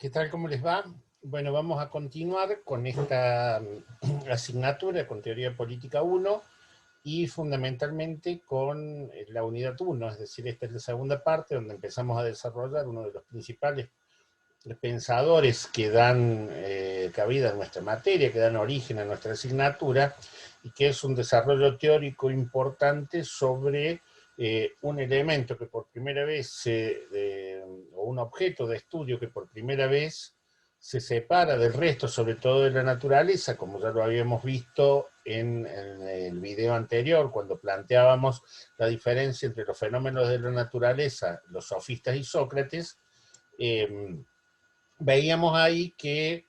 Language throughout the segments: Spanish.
¿Qué tal? ¿Cómo les va? Bueno, vamos a continuar con esta asignatura con Teoría Política 1 y fundamentalmente con la unidad 1, es decir, esta es la segunda parte donde empezamos a desarrollar uno de los principales pensadores que dan cabida a nuestra materia, que dan origen a nuestra asignatura, y que es un desarrollo teórico importante sobre un elemento que por primera vez, o un objeto de estudio que por primera vez se separa del resto, sobre todo de la naturaleza, como ya lo habíamos visto en el video anterior, cuando planteábamos la diferencia entre los fenómenos de la naturaleza, los sofistas y Sócrates. Veíamos ahí que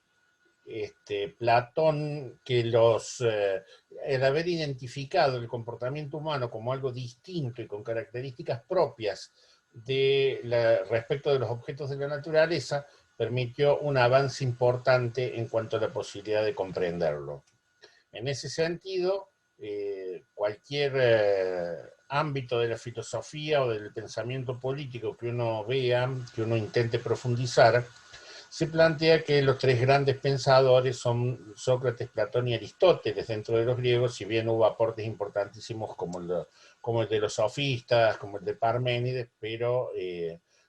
Platón, que el haber identificado el comportamiento humano como algo distinto y con características propias respecto de los objetos de la naturaleza, permitió un avance importante en cuanto a la posibilidad de comprenderlo. En ese sentido, cualquier ámbito de la filosofía o del pensamiento político que uno vea, que uno intente profundizar, se plantea que los tres grandes pensadores son Sócrates, Platón y Aristóteles dentro de los griegos, si bien hubo aportes importantísimos como el de los sofistas, como el de Parménides, pero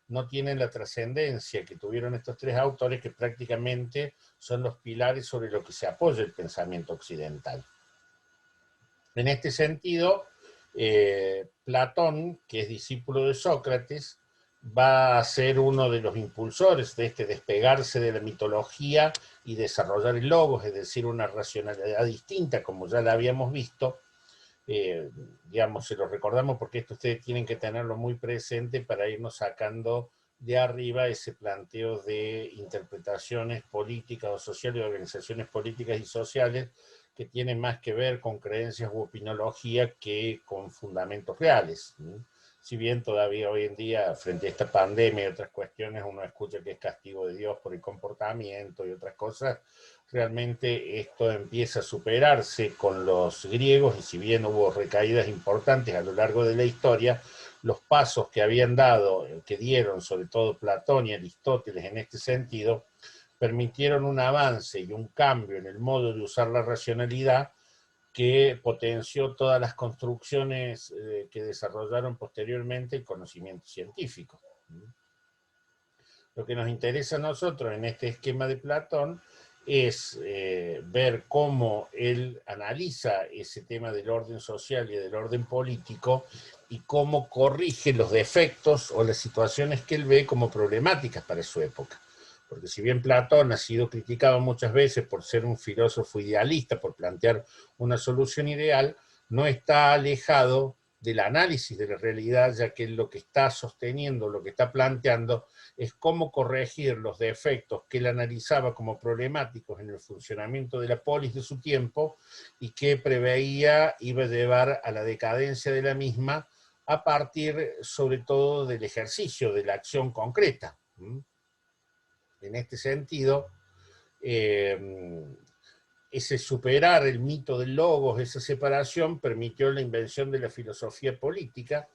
no tienen la trascendencia que tuvieron estos tres autores, que prácticamente son los pilares sobre los que se apoya el pensamiento occidental. En este sentido, Platón, que es discípulo de Sócrates, va a ser uno de los impulsores de este despegarse de la mitología y desarrollar el logos, es decir, una racionalidad distinta, como ya la habíamos visto. Digamos, se lo recordamos porque esto ustedes tienen que tenerlo muy presente para irnos sacando de arriba ese planteo de interpretaciones políticas o sociales, de organizaciones políticas y sociales, que tienen más que ver con creencias u opinología que con fundamentos reales. Si bien todavía hoy en día, frente a esta pandemia y otras cuestiones, uno escucha que es castigo de Dios por el comportamiento y otras cosas, realmente esto empieza a superarse con los griegos, y si bien hubo recaídas importantes a lo largo de la historia, los pasos que habían dado, que dieron sobre todo Platón y Aristóteles en este sentido, permitieron un avance y un cambio en el modo de usar la racionalidad que potenció todas las construcciones que desarrollaron posteriormente el conocimiento científico. Lo que nos interesa a nosotros en este esquema de Platón es ver cómo él analiza ese tema del orden social y del orden político y cómo corrige los defectos o las situaciones que él ve como problemáticas para su época. Porque si bien Platón ha sido criticado muchas veces por ser un filósofo idealista, por plantear una solución ideal, no está alejado del análisis de la realidad, ya que lo que está sosteniendo, lo que está planteando, es cómo corregir los defectos que él analizaba como problemáticos en el funcionamiento de la polis de su tiempo y que preveía iba a llevar a la decadencia de la misma a partir sobre todo del ejercicio de la acción concreta. En este sentido, ese superar el mito del logos, esa separación, permitió la invención de la filosofía política,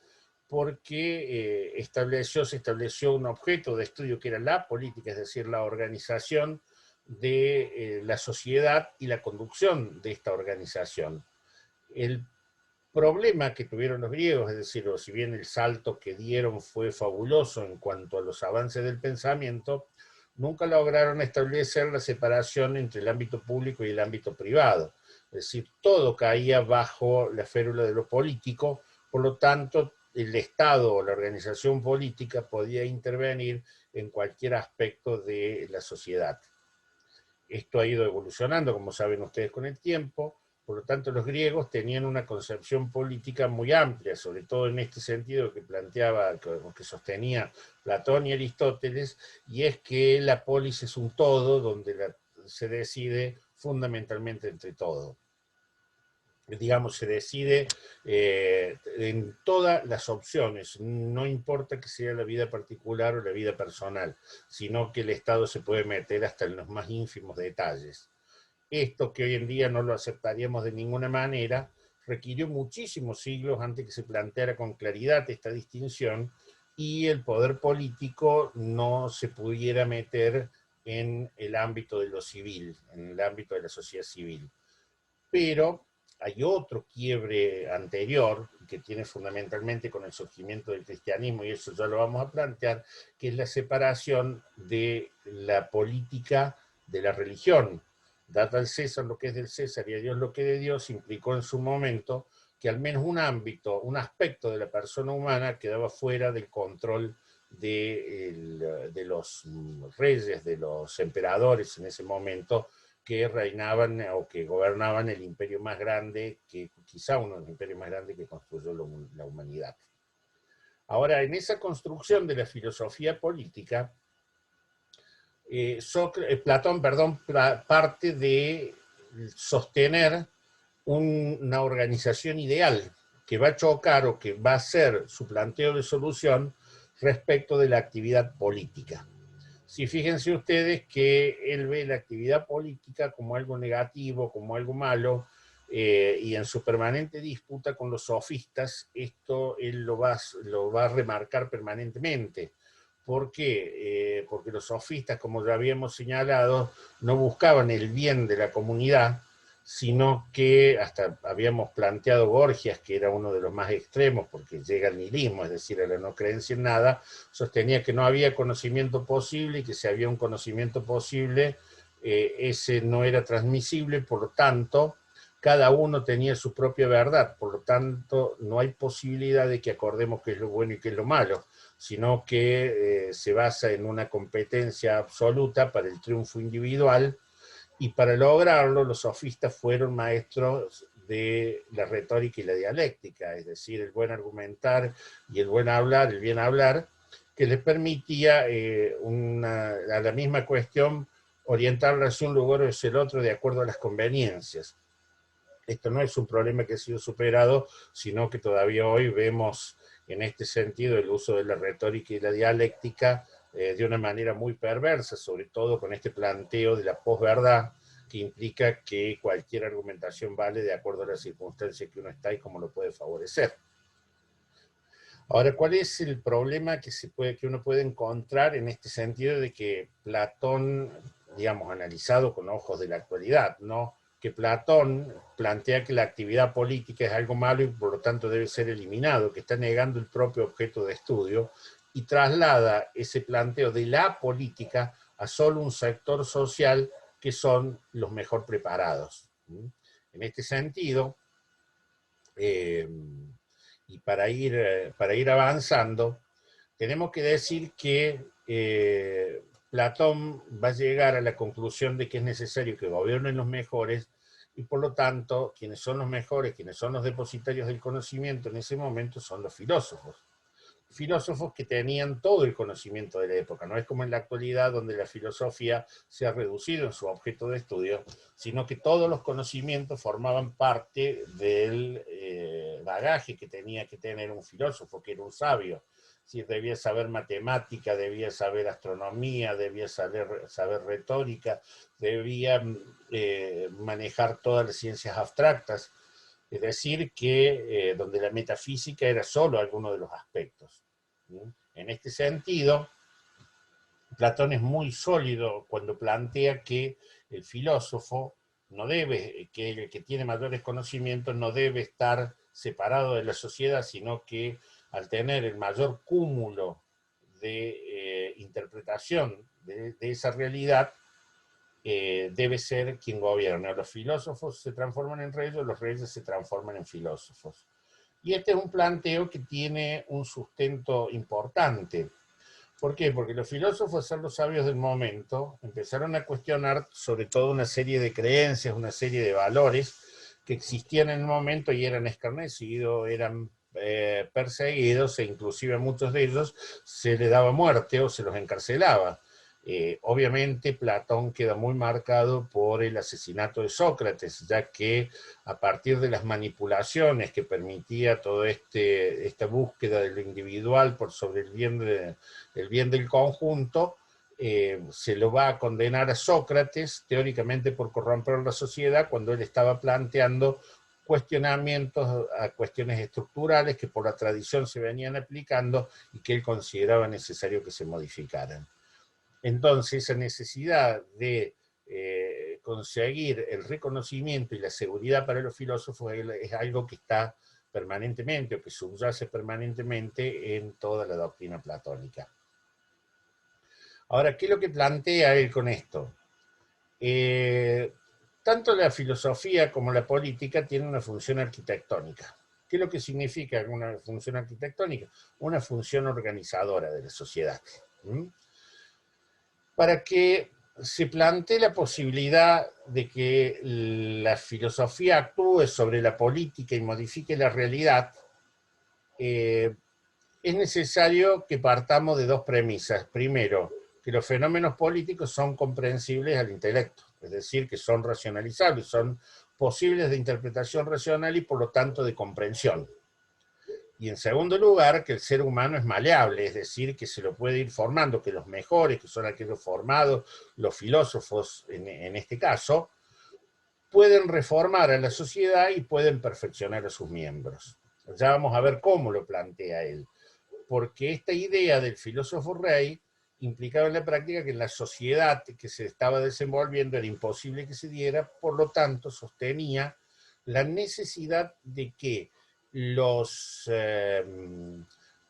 porque se estableció un objeto de estudio que era la política, es decir, la organización de la sociedad y la conducción de esta organización. El problema que tuvieron los griegos, es decir, o si bien el salto que dieron fue fabuloso en cuanto a los avances del pensamiento, nunca lograron establecer la separación entre el ámbito público y el ámbito privado. Es decir, todo caía bajo la férula de lo político, por lo tanto, el Estado o la organización política podía intervenir en cualquier aspecto de la sociedad. Esto ha ido evolucionando, como saben ustedes, con el tiempo. Por lo tanto, los griegos tenían una concepción política muy amplia, sobre todo en este sentido que planteaba, que sostenía Platón y Aristóteles, y es que la polis es un todo donde se decide fundamentalmente entre todo. Digamos, se decide en todas las opciones, no importa que sea la vida particular o la vida personal, sino que el Estado se puede meter hasta en los más ínfimos detalles. Esto, que hoy en día no lo aceptaríamos de ninguna manera, requirió muchísimos siglos antes que se planteara con claridad esta distinción y el poder político no se pudiera meter en el ámbito de lo civil, en el ámbito de la sociedad civil. Pero hay otro quiebre anterior, que tiene fundamentalmente con el surgimiento del cristianismo, y eso ya lo vamos a plantear, que es la separación de la política de la religión. Dada al César lo que es del César y a Dios lo que es de Dios, implicó en su momento que al menos un ámbito, un aspecto de la persona humana quedaba fuera del control de los reyes, de los emperadores en ese momento, que reinaban o que gobernaban el imperio más grande, que quizá uno de los imperios más grandes que construyó la humanidad. Ahora, en esa construcción de la filosofía política, Platón, parte de sostener una organización ideal que va a chocar o que va a ser su planteo de solución respecto de la actividad política. Si fíjense ustedes que él ve la actividad política como algo negativo, como algo malo, y en su permanente disputa con los sofistas, esto él lo va a remarcar permanentemente. ¿Por qué? Porque los sofistas, como ya habíamos señalado, no buscaban el bien de la comunidad, sino que hasta habíamos planteado Gorgias, que era uno de los más extremos, porque llega al nihilismo, es decir, a la no creencia en nada, sostenía que no había conocimiento posible y que si había un conocimiento posible, ese no era transmisible, por lo tanto, cada uno tenía su propia verdad, por lo tanto, no hay posibilidad de que acordemos qué es lo bueno y qué es lo malo, sino que se basa en una competencia absoluta para el triunfo individual, y para lograrlo los sofistas fueron maestros de la retórica y la dialéctica, es decir, el buen argumentar y el buen hablar, el bien hablar, que les permitía a la misma cuestión orientarla hacia un lugar o hacia el otro de acuerdo a las conveniencias. Esto no es un problema que ha sido superado, sino que todavía hoy vemos en este sentido el uso de la retórica y la dialéctica de una manera muy perversa, sobre todo con este planteo de la posverdad, que implica que cualquier argumentación vale de acuerdo a las circunstancias que uno está y cómo lo puede favorecer. Ahora, ¿cuál es el problema que uno puede encontrar en este sentido de que Platón, digamos, analizado con ojos de la actualidad, ¿no? Que Platón plantea que la actividad política es algo malo y por lo tanto debe ser eliminado, que está negando el propio objeto de estudio y traslada ese planteo de la política a solo un sector social que son los mejor preparados. En este sentido, y para ir avanzando, tenemos que decir que Platón va a llegar a la conclusión de que es necesario que gobiernen los mejores y por lo tanto quienes son los mejores, quienes son los depositarios del conocimiento en ese momento son los filósofos. Filósofos que tenían todo el conocimiento de la época. No es como en la actualidad donde la filosofía se ha reducido en su objeto de estudio, sino que todos los conocimientos formaban parte del bagaje que tenía que tener un filósofo, que era un sabio. Si debía saber matemática, debía saber astronomía, debía saber retórica, debía manejar todas las ciencias abstractas. Es decir, que donde la metafísica era solo alguno de los aspectos. En este sentido, Platón es muy sólido cuando plantea que el filósofo no debe, que el que tiene mayores conocimientos no debe estar separado de la sociedad, sino que al tener el mayor cúmulo de interpretación de esa realidad, debe ser quien gobierne. Los filósofos se transforman en reyes, los reyes se transforman en filósofos. Y este es un planteo que tiene un sustento importante. ¿Por qué? Porque los filósofos, son los sabios del momento, empezaron a cuestionar sobre todo una serie de creencias, una serie de valores que existían en el momento y eran escarnecidos, eran perseguidos e inclusive a muchos de ellos se les daba muerte o se los encarcelaba. Obviamente Platón queda muy marcado por el asesinato de Sócrates, ya que a partir de las manipulaciones que permitía toda esta búsqueda de lo individual por sobre el bien del conjunto, se lo va a condenar a Sócrates, teóricamente por corromper la sociedad, cuando él estaba planteando cuestionamientos a cuestiones estructurales que por la tradición se venían aplicando y que él consideraba necesario que se modificaran. Entonces, esa necesidad de conseguir el reconocimiento y la seguridad para los filósofos es algo que está permanentemente, o que subyace permanentemente en toda la doctrina platónica. Ahora, ¿qué es lo que plantea él con esto? Tanto la filosofía como la política tienen una función arquitectónica. ¿Qué es lo que significa una función arquitectónica? Una función organizadora de la sociedad. Para que se plantee la posibilidad de que la filosofía actúe sobre la política y modifique la realidad, es necesario que partamos de dos premisas. Primero, que los fenómenos políticos son comprensibles al intelecto, es decir, que son racionalizables, son posibles de interpretación racional y por lo tanto de comprensión. Y en segundo lugar, que el ser humano es maleable, es decir, que se lo puede ir formando, que los mejores, que son aquellos formados, los filósofos en este caso, pueden reformar a la sociedad y pueden perfeccionar a sus miembros. Ya vamos a ver cómo lo plantea él. Porque esta idea del filósofo rey implicaba en la práctica que en la sociedad que se estaba desenvolviendo era imposible que se diera, por lo tanto sostenía la necesidad de que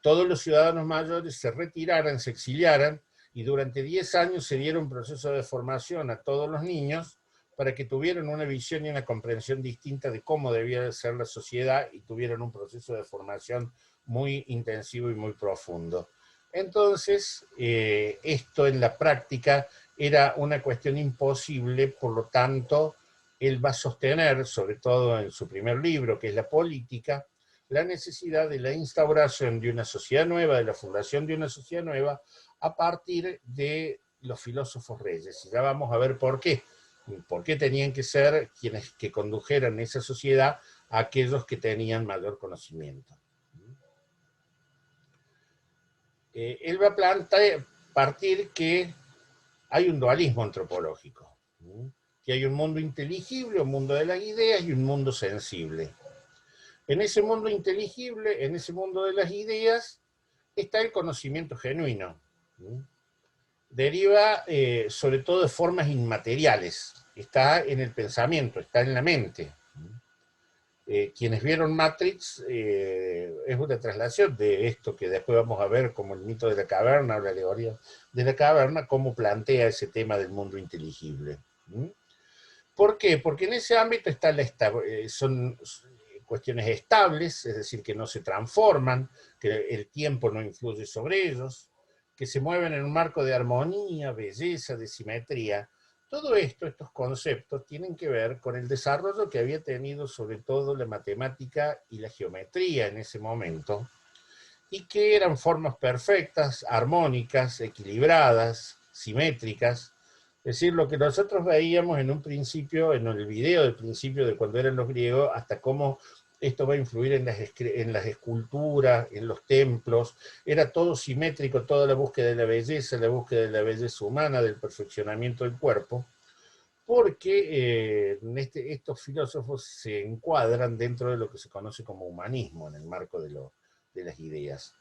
todos los ciudadanos mayores se retiraran, se exiliaran, y durante 10 años se diera un proceso de formación a todos los niños para que tuvieran una visión y una comprensión distinta de cómo debía ser la sociedad y tuvieran un proceso de formación muy intensivo y muy profundo. Entonces, esto en la práctica era una cuestión imposible, por lo tanto, él va a sostener, sobre todo en su primer libro, que es La Política, la necesidad de la instauración de una sociedad nueva, de la fundación de una sociedad nueva, a partir de los filósofos reyes. Y ya vamos a ver por qué. ¿Por qué tenían que ser quienes que condujeran esa sociedad a aquellos que tenían mayor conocimiento? Él va a partir que hay un dualismo antropológico, que hay un mundo inteligible, un mundo de las ideas y un mundo sensible. En ese mundo inteligible, en ese mundo de las ideas, está el conocimiento genuino. Deriva sobre todo de formas inmateriales, está en el pensamiento, está en la mente. Quienes vieron Matrix es una traslación de esto que después vamos a ver como el mito de la caverna o la alegoría de la caverna, cómo plantea ese tema del mundo inteligible. ¿Por qué? Porque en ese ámbito son cuestiones estables, es decir, que no se transforman, que el tiempo no influye sobre ellos, que se mueven en un marco de armonía, belleza, de simetría. Todo esto, estos conceptos, tienen que ver con el desarrollo que había tenido sobre todo la matemática y la geometría en ese momento, y que eran formas perfectas, armónicas, equilibradas, simétricas. Es decir, lo que nosotros veíamos en un principio, en el video del principio de cuando eran los griegos, hasta cómo esto va a influir en las esculturas, en los templos, era todo simétrico, toda la búsqueda de la búsqueda de la belleza humana, del perfeccionamiento del cuerpo, porque estos filósofos se encuadran dentro de lo que se conoce como humanismo, en el marco de las ideas.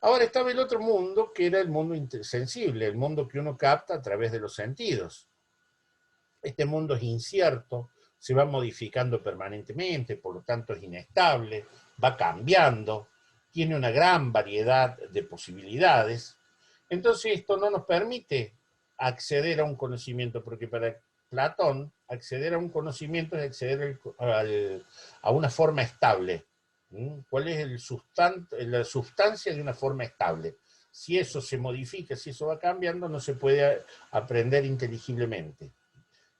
Ahora estaba el otro mundo, que era el mundo sensible, el mundo que uno capta a través de los sentidos. Este mundo es incierto, se va modificando permanentemente, por lo tanto es inestable, va cambiando, tiene una gran variedad de posibilidades. Entonces esto no nos permite acceder a un conocimiento, porque para Platón acceder a un conocimiento es acceder a una forma estable. ¿Cuál es la sustancia de una forma estable? Si eso se modifica, si eso va cambiando, no se puede aprender inteligiblemente.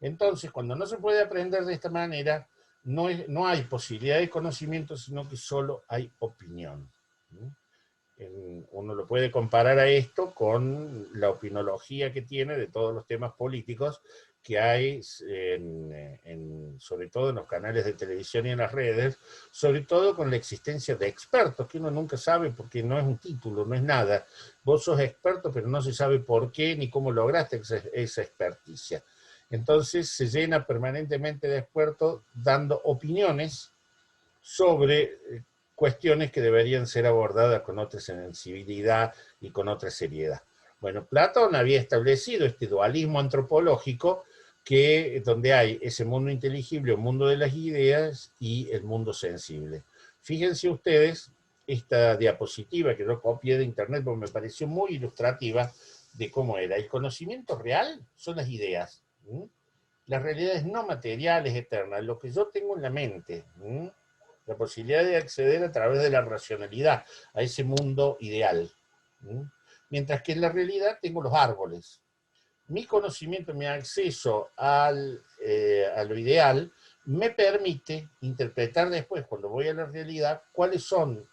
Entonces, cuando no se puede aprender de esta manera, no hay posibilidad de conocimiento, sino que solo hay opinión. Uno lo puede comparar a esto con la opinología que tiene de todos los temas políticos que hay, sobre todo en los canales de televisión y en las redes, sobre todo con la existencia de expertos, que uno nunca sabe porque no es un título, no es nada. Vos sos experto, pero no se sabe por qué ni cómo lograste esa experticia. Entonces se llena permanentemente de expertos dando opiniones sobre cuestiones que deberían ser abordadas con otra sensibilidad y con otra seriedad. Bueno, Platón había establecido este dualismo antropológico donde hay ese mundo inteligible, el mundo de las ideas y el mundo sensible. Fíjense ustedes esta diapositiva que yo copié de internet porque me pareció muy ilustrativa de cómo era. El conocimiento real son las ideas. Las realidades no materiales, eternas, lo que yo tengo en la mente. La posibilidad de acceder a través de la racionalidad a ese mundo ideal. Mientras que en la realidad tengo los árboles. Mi conocimiento, mi acceso a lo ideal, me permite interpretar después, cuando voy a la realidad, cuáles son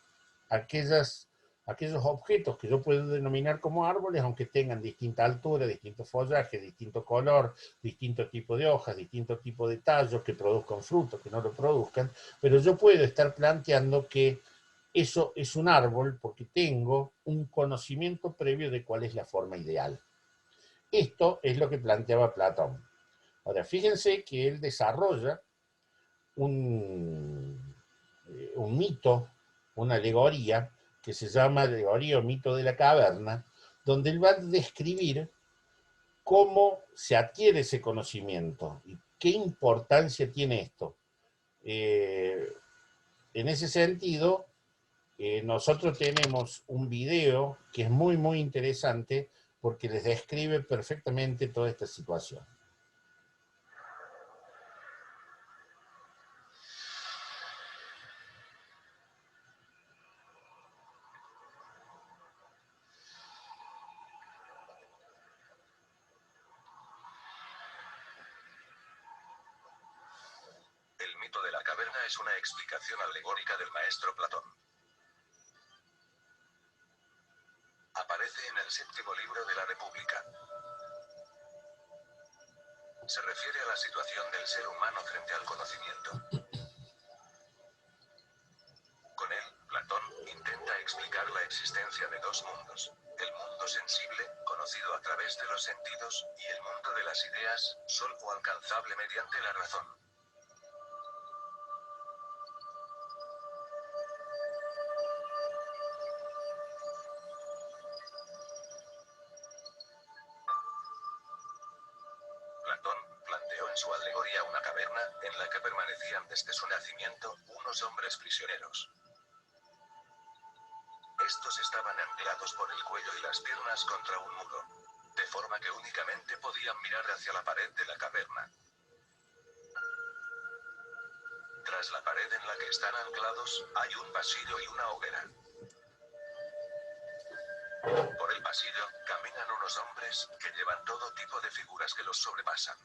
aquellos objetos que yo puedo denominar como árboles, aunque tengan distinta altura, distinto follaje, distinto color, distinto tipo de hojas, distinto tipo de tallos, que produzcan frutos, que no lo produzcan, pero yo puedo estar planteando que eso es un árbol porque tengo un conocimiento previo de cuál es la forma ideal. Esto es lo que planteaba Platón. Ahora, fíjense que él desarrolla un mito, una alegoría, que se llama alegoría o mito de la caverna, donde él va a describir cómo se adquiere ese conocimiento y qué importancia tiene esto. En ese sentido, nosotros tenemos un video que es muy, muy interesante porque les describe perfectamente toda esta situación. El mito de la caverna es una explicación alegórica del maestro Platón. Aparece en el séptimo libro de la República. Se refiere a la situación del ser humano frente al conocimiento. Con él, Platón intenta explicar la existencia de dos mundos: el mundo sensible, conocido a través de los sentidos, y el mundo de las ideas, solo alcanzable mediante la razón. Platón planteó en su alegoría una caverna, en la que permanecían desde su nacimiento unos hombres prisioneros. Estos estaban anclados por el cuello y las piernas contra un muro, de forma que únicamente podían mirar hacia la pared de la caverna. Tras la pared en la que están anclados, hay un pasillo y una hoguera. Por el pasillo, caminan unos hombres, que llevan todo tipo de figuras que los sobrepasan.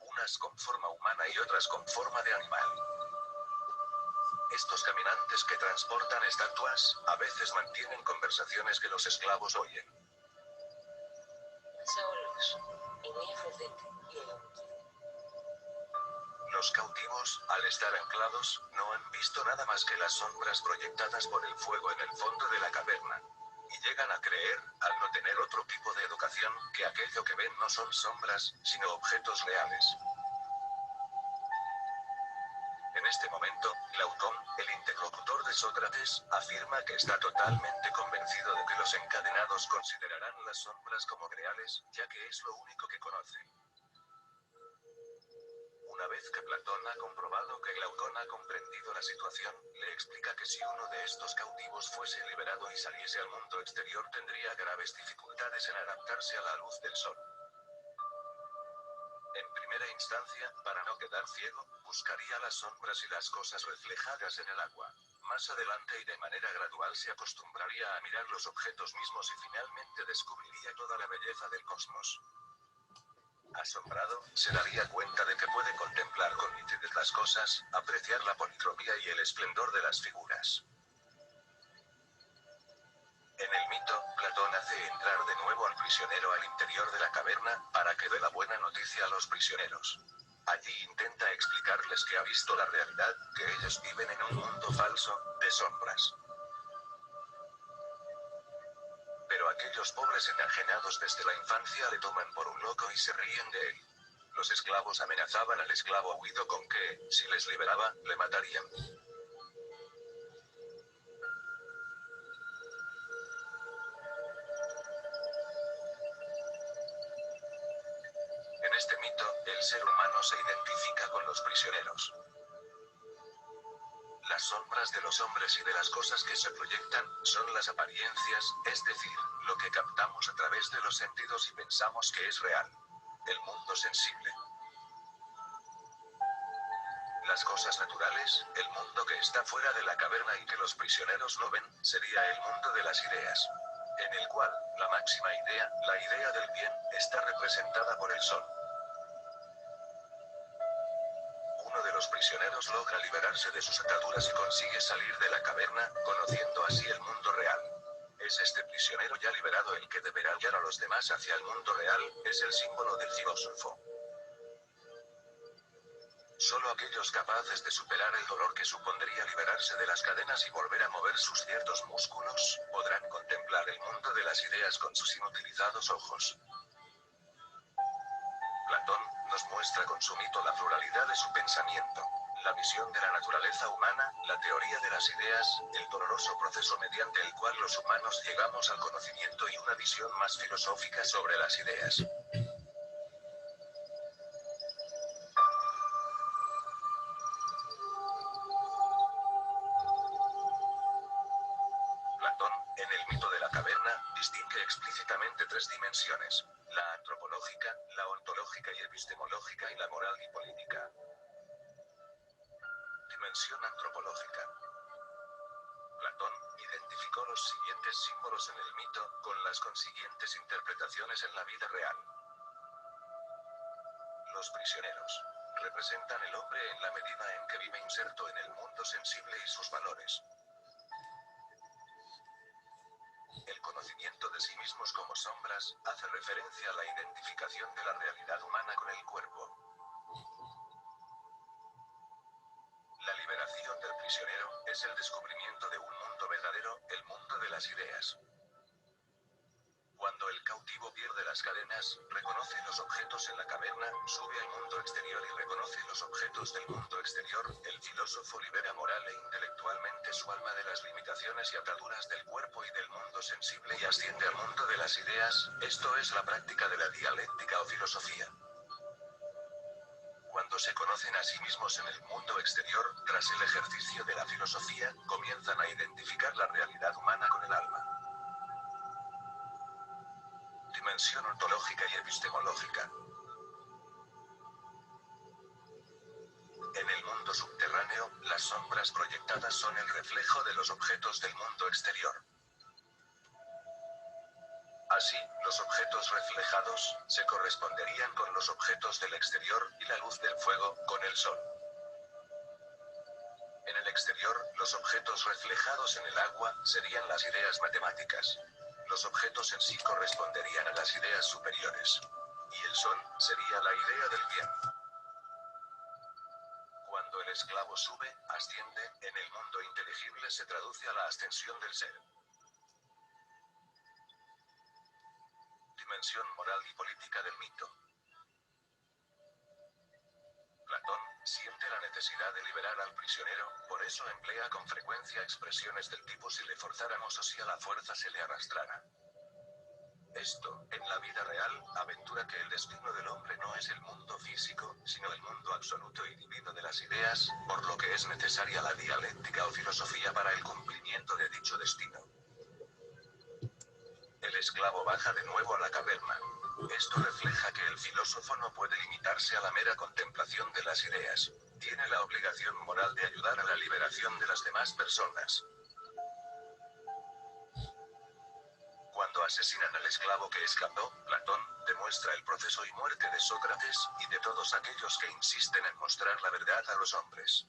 Unas con forma humana y otras con forma de animal. Estos caminantes que transportan estatuas, a veces mantienen conversaciones que los esclavos oyen. Los cautivos, al estar anclados, no han visto nada más que las sombras proyectadas por el fuego en el fondo de la caverna. Y llegan a creer, al no tener otro tipo de educación, que aquello que ven no son sombras, sino objetos reales. En este momento, Platón, el interlocutor de Sócrates, afirma que está totalmente convencido de que los encadenados considerarán las sombras como reales, ya que es lo único que conocen. Una vez que Platón ha comprobado que Glaucón ha comprendido la situación, le explica que si uno de estos cautivos fuese liberado y saliese al mundo exterior tendría graves dificultades en adaptarse a la luz del sol. En primera instancia, para no quedar ciego, buscaría las sombras y las cosas reflejadas en el agua. Más adelante y de manera gradual se acostumbraría a mirar los objetos mismos y finalmente descubriría toda la belleza del cosmos. Asombrado, se daría cuenta de que puede contemplar con nitidez las cosas, apreciar la policromía y el esplendor de las figuras. En el mito, Platón hace entrar de nuevo al prisionero al interior de la caverna, para que dé la buena noticia a los prisioneros. Allí intenta explicarles que ha visto la realidad, que ellos viven en un mundo falso, de sombras. Pero aquellos pobres enajenados desde la infancia le toman por un loco y se ríen de él. Los esclavos amenazaban al esclavo huido con que, si les liberaba, le matarían. este mito, el ser humano se identifica con los prisioneros. Las sombras de los hombres y de las cosas que se proyectan, son las apariencias, es decir, lo que captamos a través de los sentidos y pensamos que es real. El mundo sensible. Las cosas naturales, el mundo que está fuera de la caverna y que los prisioneros no ven, sería el mundo de las ideas. En el cual, la máxima idea, la idea del bien, está representada por el sol. Uno de los prisioneros logra liberarse de sus ataduras y consigue salir de la caverna, conociendo así el mundo real. Es este prisionero ya liberado el que deberá guiar a los demás hacia el mundo real, es el símbolo del filósofo. Solo aquellos capaces de superar el dolor que supondría liberarse de las cadenas y volver a mover sus ciertos músculos, podrán contemplar el mundo de las ideas con sus inutilizados ojos. Platón nos muestra con su mito la pluralidad de su pensamiento, la visión de la naturaleza humana, la teoría de las ideas, el doloroso proceso mediante el cual los humanos llegamos al conocimiento y una visión más filosófica sobre las ideas. Platón, en el mito de la caverna, distingue explícitamente tres dimensiones: la antropológica, la ontológica y epistemológica, y la moral y política. Dimensión antropológica. Platón identificó los siguientes símbolos en el mito, con las consiguientes interpretaciones en la vida real. Los prisioneros representan el hombre en la medida en que vive inserto en el mundo sensible y sus valores. El conocimiento de sí mismos como sombras hace referencia a la identificación de la realidad humana con el cuerpo. La liberación del prisionero es el descubrimiento de un mundo verdadero, el mundo de las ideas. Cuando el cautivo pierde las cadenas, reconoce los objetos en la caverna, sube al mundo exterior y reconoce los objetos del mundo exterior, el filósofo libera moral e intelectualmente su alma de las limitaciones y ataduras del cuerpo y del mundo sensible y asciende al mundo de las ideas, esto es la práctica de la dialéctica o filosofía. Cuando se conocen a sí mismos en el mundo exterior, tras el ejercicio de la filosofía, comienzan a identificar la realidad humana con el alma. Dimensión ontológica y epistemológica. En el mundo subterráneo, las sombras proyectadas son el reflejo de los objetos del mundo exterior. Así, los objetos reflejados se corresponderían con los objetos del exterior, y la luz del fuego, con el sol. En el exterior, los objetos reflejados en el agua serían las ideas matemáticas. Los objetos en sí corresponderían a las ideas superiores. Y el sol sería la idea del bien. Cuando el esclavo sube, asciende, en el mundo inteligible se traduce a la ascensión del ser. Dimensión moral y política del mito. Platón siente la necesidad de liberar al prisionero, por eso emplea con frecuencia expresiones del tipo si le forzáramos o si a la fuerza se le arrastrara. Esto, en la vida real, aventura que el destino del hombre no es el mundo físico, sino el mundo absoluto y divino de las ideas, por lo que es necesaria la dialéctica o filosofía para el cumplimiento de dicho destino. El esclavo baja de nuevo a la caverna. Esto refleja que el filósofo no puede limitarse a la mera contemplación de las ideas. Tiene la obligación moral de ayudar a la liberación de las demás personas. Cuando asesinan al esclavo que escapó, Platón demuestra el proceso y muerte de Sócrates, y de todos aquellos que insisten en mostrar la verdad a los hombres.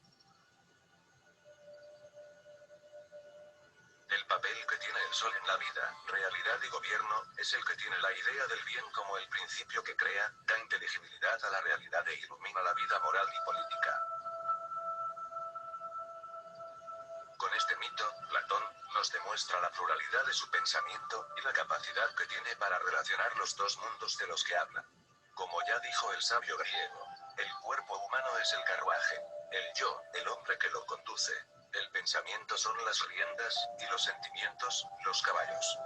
El papel que tiene el sol en la vida, realidad y gobierno, es el que tiene la idea del bien como el principio que crea, da inteligibilidad a la realidad e ilumina la vida moral y política. Con este mito, Platón nos demuestra la pluralidad de su pensamiento, y la capacidad que tiene para relacionar los dos mundos de los que habla. Como ya dijo el sabio griego, el cuerpo humano es el carruaje, el yo, el hombre que lo conduce, el pensamiento son las riendas, y los sentimientos, los caballos.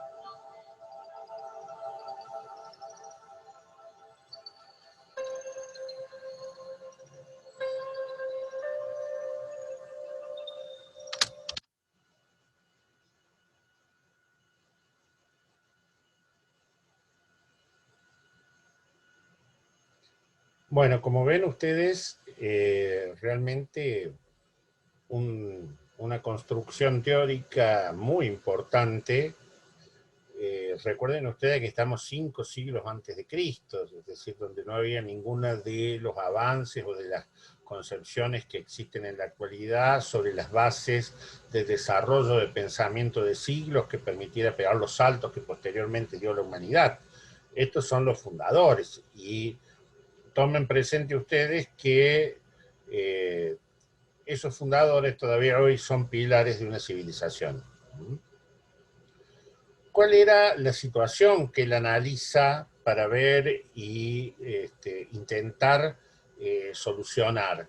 Bueno, como ven ustedes, realmente una construcción teórica muy importante. Recuerden ustedes que estamos 5 siglos antes de Cristo, es decir, donde no había ninguna de los avances o de las concepciones que existen en la actualidad sobre las bases de desarrollo de pensamiento de siglos que permitiera pegar los saltos que posteriormente dio la humanidad. Estos son los fundadores, y tomen presente ustedes que esos fundadores todavía hoy son pilares de una civilización. ¿Cuál era la situación que él analiza para ver y intentar solucionar?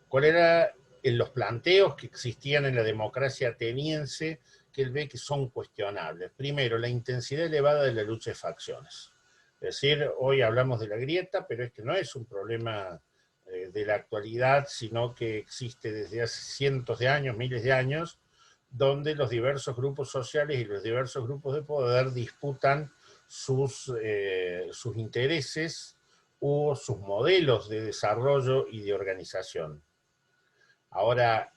¿Cuál eran los planteos que existían en la democracia ateniense que él ve que son cuestionables? Primero, la intensidad elevada de la lucha de facciones. Es decir, hoy hablamos de la grieta, pero este no es un problema de la actualidad, sino que existe desde hace cientos de años, miles de años, donde los diversos grupos sociales y los diversos grupos de poder disputan sus intereses o sus modelos de desarrollo y de organización. Ahora,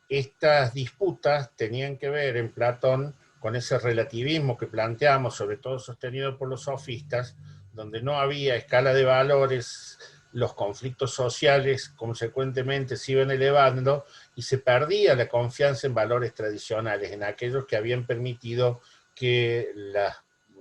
estas disputas tenían que ver en Platón con ese relativismo que planteamos, sobre todo sostenido por los sofistas, donde no había escala de valores, los conflictos sociales consecuentemente se iban elevando y se perdía la confianza en valores tradicionales, en aquellos que habían permitido que,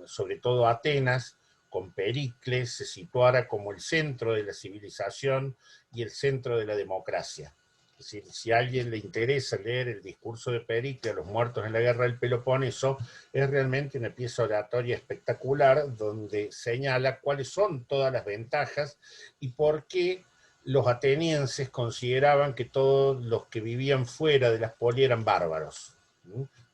sobre todo Atenas, con Pericles, se situara como el centro de la civilización y el centro de la democracia. Es decir, si a alguien le interesa leer el discurso de Pericles, Los muertos en la guerra del Peloponeso, es realmente una pieza oratoria espectacular donde señala cuáles son todas las ventajas y por qué los atenienses consideraban que todos los que vivían fuera de las polis eran bárbaros.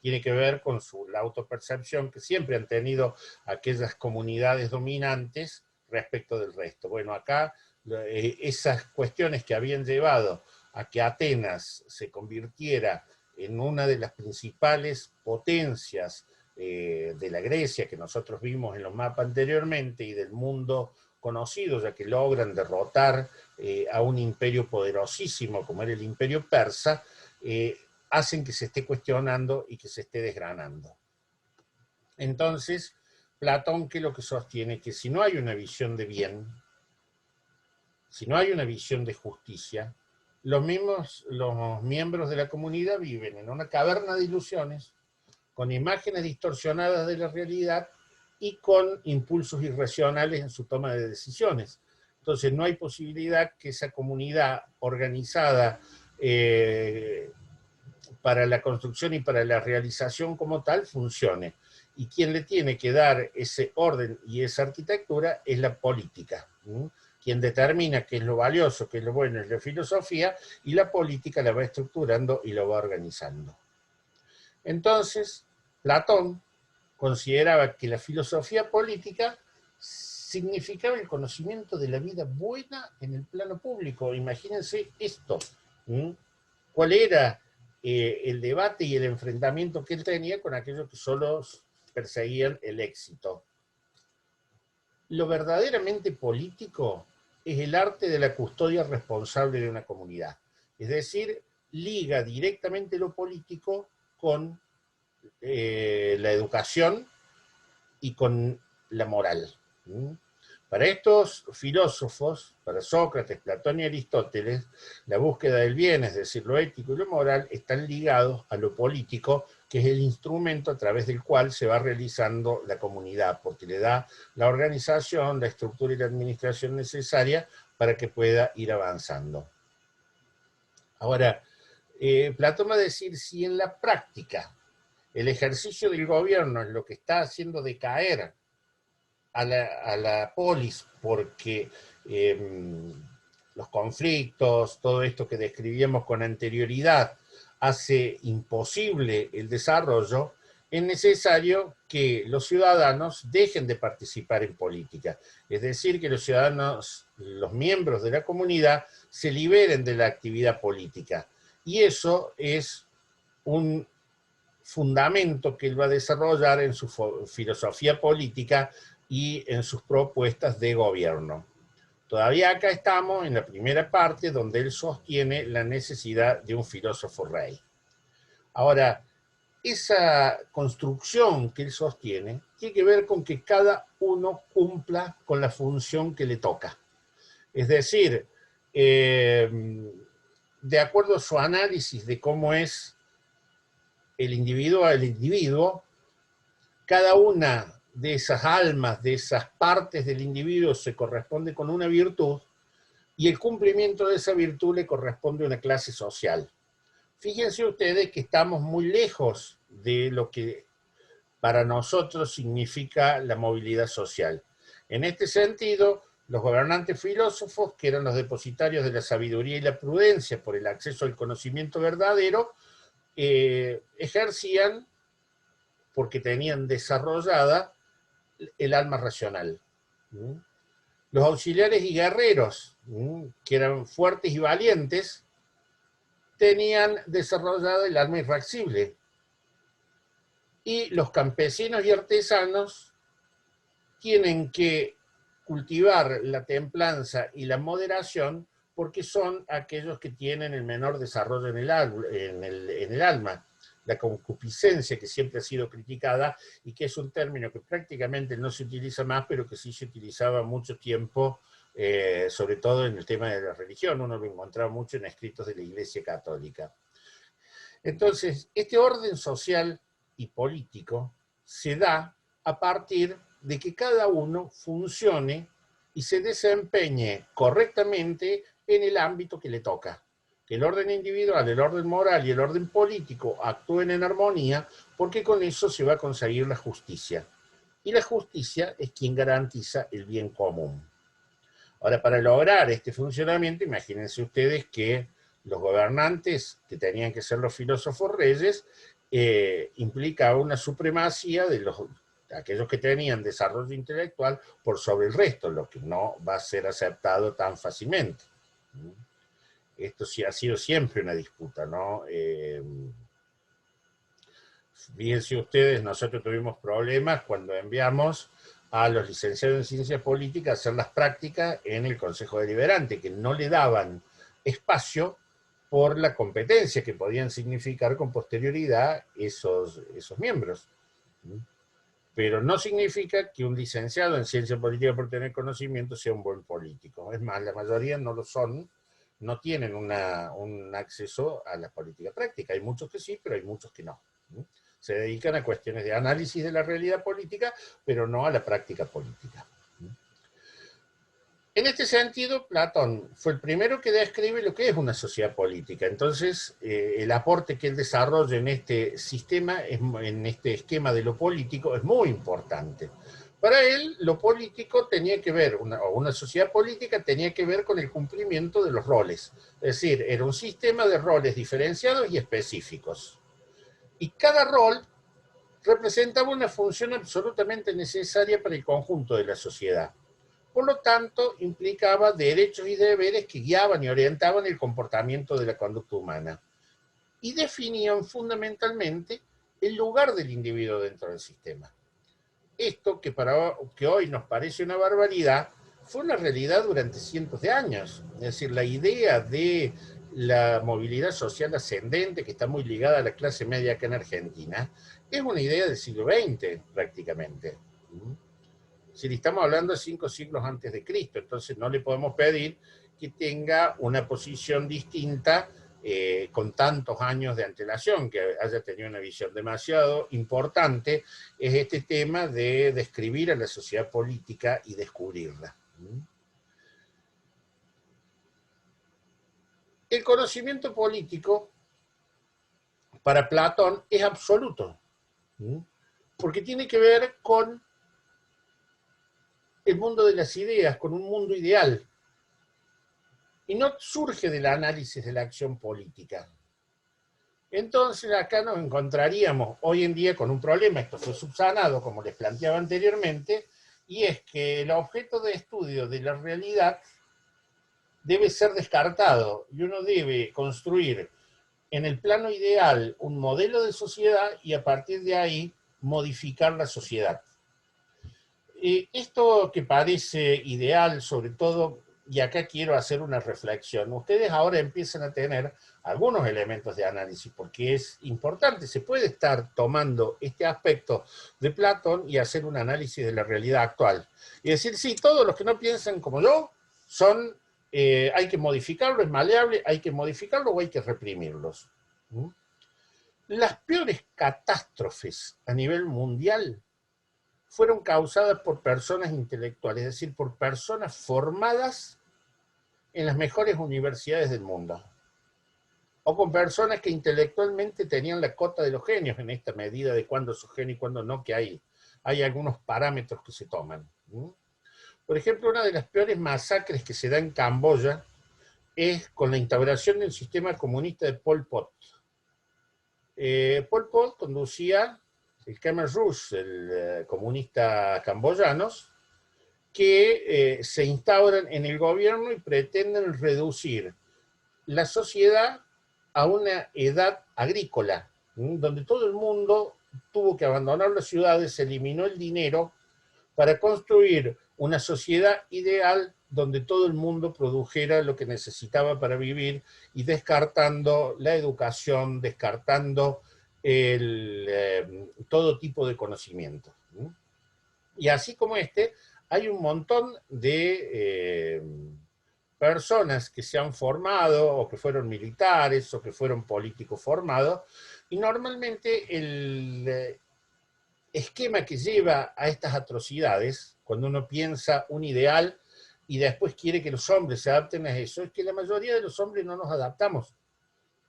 Tiene que ver con la autopercepción que siempre han tenido aquellas comunidades dominantes respecto del resto. Bueno, acá esas cuestiones que habían llevado a que Atenas se convirtiera en una de las principales potencias de la Grecia que nosotros vimos en los mapas anteriormente y del mundo conocido, ya que logran derrotar a un imperio poderosísimo como era el imperio persa, hacen que se esté cuestionando y que se esté desgranando. Entonces, Platón, ¿qué es lo que sostiene? Que si no hay una visión de bien, si no hay una visión de justicia, los miembros de la comunidad viven en una caverna de ilusiones, con imágenes distorsionadas de la realidad y con impulsos irracionales en su toma de decisiones. Entonces no hay posibilidad que esa comunidad organizada para la construcción y para la realización como tal funcione. Y quien le tiene que dar ese orden y esa arquitectura es la política. Quien determina qué es lo valioso, qué es lo bueno, es la filosofía, y la política la va estructurando y lo va organizando. Entonces, Platón consideraba que la filosofía política significaba el conocimiento de la vida buena en el plano público. Imagínense esto. ¿Cuál era el debate y el enfrentamiento que él tenía con aquellos que solo perseguían el éxito? Lo verdaderamente político es el arte de la custodia responsable de una comunidad. Es decir, liga directamente lo político con la educación y con la moral. Para estos filósofos, para Sócrates, Platón y Aristóteles, la búsqueda del bien, es decir, lo ético y lo moral, están ligados a lo político, que es el instrumento a través del cual se va realizando la comunidad, porque le da la organización, la estructura y la administración necesaria para que pueda ir avanzando. Ahora, Platón va a decir, si en la práctica el ejercicio del gobierno es lo que está haciendo decaer a la polis, porque los conflictos, todo esto que describíamos con anterioridad, hace imposible el desarrollo, es necesario que los ciudadanos dejen de participar en política. Es decir, que los ciudadanos, los miembros de la comunidad, se liberen de la actividad política. Y eso es un fundamento que él va a desarrollar en su filosofía política y en sus propuestas de gobierno. Todavía acá estamos en la primera parte donde él sostiene la necesidad de un filósofo rey. Ahora, esa construcción que él sostiene tiene que ver con que cada uno cumpla con la función que le toca. Es decir, de acuerdo a su análisis de cómo es el individuo, cada una de esas almas, de esas partes del individuo se corresponde con una virtud, y el cumplimiento de esa virtud le corresponde a una clase social. Fíjense ustedes que estamos muy lejos de lo que para nosotros significa la movilidad social. En este sentido, los gobernantes filósofos, que eran los depositarios de la sabiduría y la prudencia por el acceso al conocimiento verdadero, ejercían porque tenían desarrollada el alma racional. Los auxiliares y guerreros, que eran fuertes y valientes, tenían desarrollada el alma irascible. Y los campesinos y artesanos tienen que cultivar la templanza y la moderación porque son aquellos que tienen el menor desarrollo en el alma. La concupiscencia, que siempre ha sido criticada y que es un término que prácticamente no se utiliza más, pero que sí se utilizaba mucho tiempo, sobre todo en el tema de la religión. Uno lo encontraba mucho en escritos de la Iglesia Católica. Entonces, este orden social y político se da a partir de que cada uno funcione y se desempeñe correctamente en el ámbito que le toca. Que el orden individual, el orden moral y el orden político actúen en armonía, porque con eso se va a conseguir la justicia. Y la justicia es quien garantiza el bien común. Ahora, para lograr este funcionamiento, imagínense ustedes que los gobernantes, que tenían que ser los filósofos reyes, implicaba una supremacía de aquellos que tenían desarrollo intelectual por sobre el resto, lo que no va a ser aceptado tan fácilmente. Esto sí ha sido siempre una disputa, ¿no? Fíjense ustedes, nosotros tuvimos problemas cuando enviamos a los licenciados en ciencias políticas a hacer las prácticas en el Consejo Deliberante, que no le daban espacio por la competencia que podían significar con posterioridad esos miembros. Pero no significa que un licenciado en ciencia política por tener conocimiento sea un buen político. Es más, la mayoría no lo son, no tienen un acceso a la política práctica. Hay muchos que sí, pero hay muchos que no. Se dedican a cuestiones de análisis de la realidad política, pero no a la práctica política. En este sentido, Platón fue el primero que describe lo que es una sociedad política. Entonces, el aporte que él desarrolla en este sistema, en este esquema de lo político, es muy importante. Para él, lo político tenía que ver, una sociedad política tenía que ver con el cumplimiento de los roles. Es decir, era un sistema de roles diferenciados y específicos. Y cada rol representaba una función absolutamente necesaria para el conjunto de la sociedad. Por lo tanto, implicaba derechos y deberes que guiaban y orientaban el comportamiento de la conducta humana. Y definían fundamentalmente el lugar del individuo dentro del sistema. Esto, que hoy nos parece una barbaridad, fue una realidad durante cientos de años. Es decir, la idea de la movilidad social ascendente, que está muy ligada a la clase media acá en Argentina, es una idea del siglo XX prácticamente. Si estamos hablando de 5 siglos antes de Cristo, entonces no le podemos pedir que tenga una posición distinta con tantos años de antelación, que haya tenido una visión demasiado importante, es este tema de describir a la sociedad política y descubrirla. El conocimiento político para Platón es absoluto, porque tiene que ver con el mundo de las ideas, con un mundo ideal, y no surge del análisis de la acción política. Entonces acá nos encontraríamos hoy en día con un problema, esto fue subsanado como les planteaba anteriormente, y es que el objeto de estudio de la realidad debe ser descartado, y uno debe construir en el plano ideal un modelo de sociedad y a partir de ahí modificar la sociedad. Esto que parece ideal, sobre todo y acá quiero hacer una reflexión, ustedes ahora empiezan a tener algunos elementos de análisis, porque es importante, se puede estar tomando este aspecto de Platón y hacer un análisis de la realidad actual. Y decir, sí, todos los que no piensan como yo son, hay que modificarlo, es maleable, hay que modificarlo o hay que reprimirlos. ¿Mm? Las peores catástrofes a nivel mundial fueron causadas por personas intelectuales, es decir, por personas formadas en las mejores universidades del mundo, o con personas que intelectualmente tenían la cota de los genios en esta medida de cuándo sos genio y cuándo no, que hay algunos parámetros que se toman. Por ejemplo, una de las peores masacres que se da en Camboya es con la instauración del sistema comunista de Pol Pot. Pol Pot conducía el Khmer Rouge, el comunista camboyanos, que se instauran en el gobierno y pretenden reducir la sociedad a una edad agrícola, donde todo el mundo tuvo que abandonar las ciudades, se eliminó el dinero para construir una sociedad ideal donde todo el mundo produjera lo que necesitaba para vivir y descartando la educación, descartando todo tipo de conocimiento. Y así como hay un montón de personas que se han formado o que fueron militares o que fueron políticos formados, y normalmente el esquema que lleva a estas atrocidades, cuando uno piensa un ideal y después quiere que los hombres se adapten a eso, es que la mayoría de los hombres no nos adaptamos.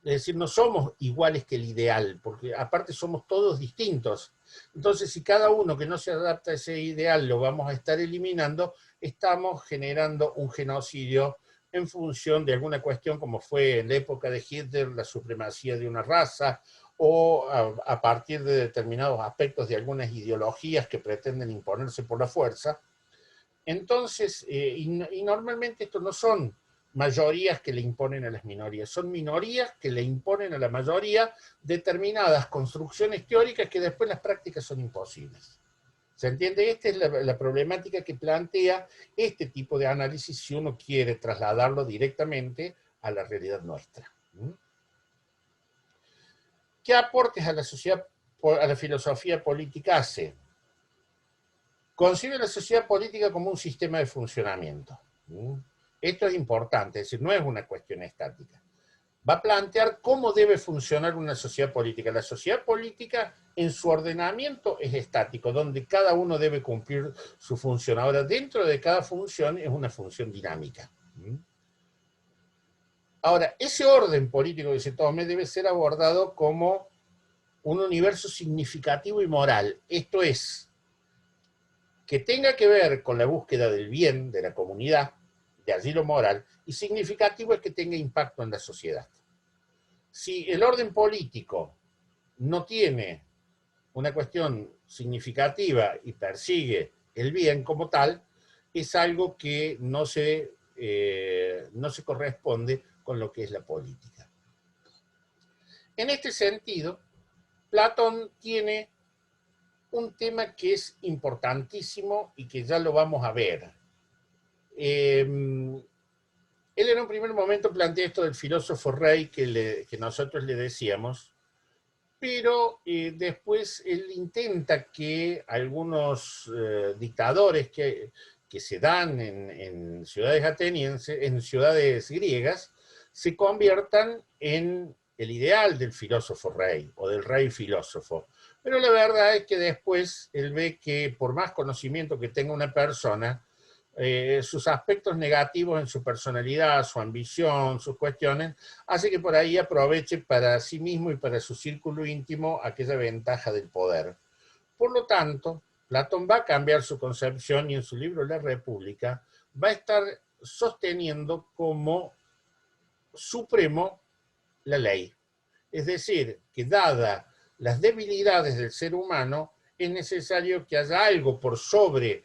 Es decir, no somos iguales que el ideal, porque aparte somos todos distintos. Entonces, si cada uno que no se adapta a ese ideal lo vamos a estar eliminando, estamos generando un genocidio en función de alguna cuestión como fue en la época de Hitler, la supremacía de una raza, o a partir de determinados aspectos de algunas ideologías que pretenden imponerse por la fuerza. Entonces, y normalmente estos no son mayorías que le imponen a las minorías, son minorías que le imponen a la mayoría determinadas construcciones teóricas que después las prácticas son imposibles. ¿Se entiende? Esta es la problemática que plantea este tipo de análisis si uno quiere trasladarlo directamente a la realidad nuestra. ¿Qué aportes a la sociedad, a la filosofía política hace? Concibe la sociedad política como un sistema de funcionamiento. Esto es importante, es decir, no es una cuestión estática. Va a plantear cómo debe funcionar una sociedad política. La sociedad política en su ordenamiento es estático, donde cada uno debe cumplir su función. Ahora, dentro de cada función es una función dinámica. Ahora, ese orden político que se tome debe ser abordado como un universo significativo y moral. Esto es, que tenga que ver con la búsqueda del bien de la comunidad, de allí lo moral, y significativo es que tenga impacto en la sociedad. Si el orden político no tiene una cuestión significativa y persigue el bien como tal, es algo que no se corresponde con lo que es la política. En este sentido, Platón tiene un tema que es importantísimo y que ya lo vamos a ver. Él en un primer momento plantea esto del filósofo rey que nosotros le decíamos, pero después él intenta que algunos dictadores que se dan en ciudades atenienses, en ciudades griegas, se conviertan en el ideal del filósofo rey o del rey filósofo. Pero la verdad es que después él ve que por más conocimiento que tenga una persona, sus aspectos negativos en su personalidad, su ambición, sus cuestiones, hace que por ahí aproveche para sí mismo y para su círculo íntimo aquella ventaja del poder. Por lo tanto, Platón va a cambiar su concepción y en su libro La República va a estar sosteniendo como supremo la ley. Es decir, que dada las debilidades del ser humano, es necesario que haya algo por sobre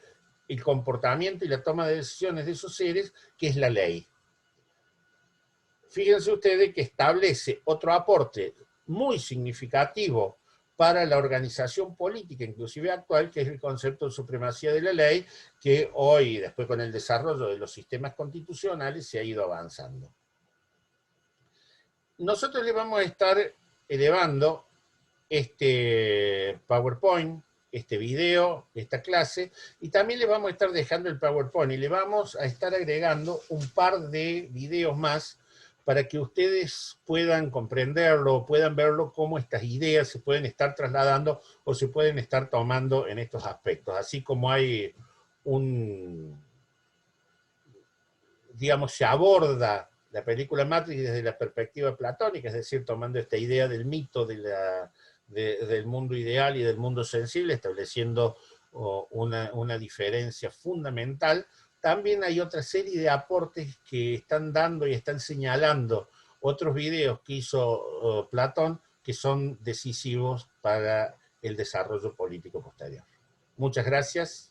el comportamiento y la toma de decisiones de esos seres, que es la ley. Fíjense ustedes que establece otro aporte muy significativo para la organización política, inclusive actual, que es el concepto de supremacía de la ley, que hoy, después con el desarrollo de los sistemas constitucionales, se ha ido avanzando. Nosotros le vamos a estar elevando este PowerPoint, este video, esta clase, y también le vamos a estar dejando el PowerPoint y le vamos a estar agregando un par de videos más para que ustedes puedan comprenderlo, puedan verlo, cómo estas ideas se pueden estar trasladando o se pueden estar tomando en estos aspectos. Así como hay digamos, se aborda la película Matrix desde la perspectiva platónica, es decir, tomando esta idea del mito del mundo ideal y del mundo sensible, estableciendo una diferencia fundamental. También hay otra serie de aportes que están dando y están señalando otros videos que hizo Platón que son decisivos para el desarrollo político posterior. Muchas gracias.